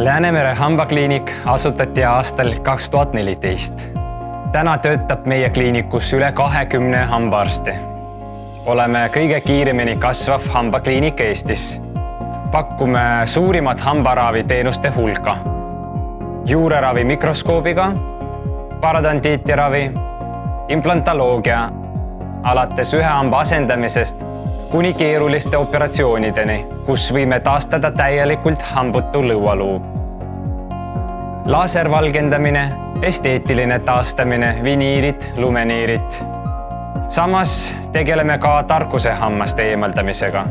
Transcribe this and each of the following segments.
Läänemere hambakliinik asutati aastal 2014. Täna töötab meie kliinikus üle 20 hambaarsti. Oleme kõige kiiremini kasvav hambakliinik Eestis. Pakume suurimat hambaraviteenuste hulka. Juureravi mikroskoobiga, parodontiitiravi, implantoloogia, alates ühe hamba asendamisest kuni keeruliste operatsioonideni, kus võime taastada täielikult hambutu lõualuu. Laaservalgendamine, esteetiline taastamine, viniirid, lumeniirid. Samas tegeleme ka tarkuse hammaste eemaldamisega.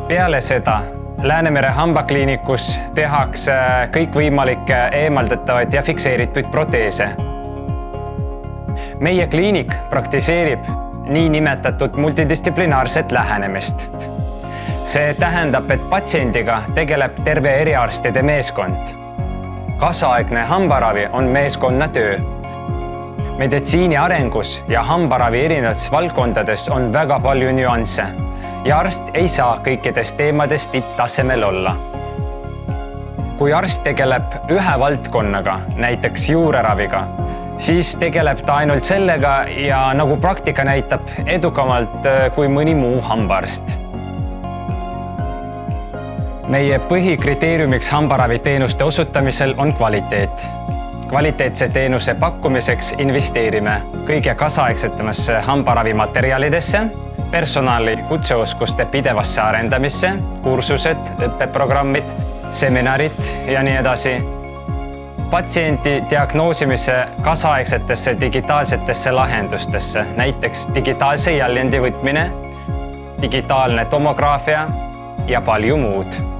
Peale seda Läänemere hambakliinikus tehakse kõikvõimalikke eemaldatavaid ja fikseeritud proteese. Meie kliinik praktiseerib niinimetatud multidistsiplinaarset lähenemist. See tähendab, et patsiendiga tegeleb terve eriarstide meeskond. Kaasaegne hambaravi on meeskonna töö. Meditsiini arengus ja hambaravi erinevates valdkondades on väga palju nüansse ja arst ei saa kõikidest teemadest tipptasemel olla. Kui arst tegeleb ühe valdkonnaga, näiteks juureraviga, siis tegeleb ta ainult sellega ja nagu praktika näitab edukamalt kui mõni muu hambaarst. Meie põhikriteeriumiks hambaraviteenuste osutamisel on kvaliteet. Kvaliteetse teenuse pakkumiseks investeerime kõige kaasaegsetemasse hambaravimaterjalidesse, personali kutseoskuste pidevasse arendamisse, kursused, õppeprogrammid, seminarid ja nii edasi. Patsienti diagnoosimise kaasaegsetesse digitaalsetesse lahendustesse, näiteks digitaalse jäljendi võtmine, digitaalne tomograafia ja palju muud.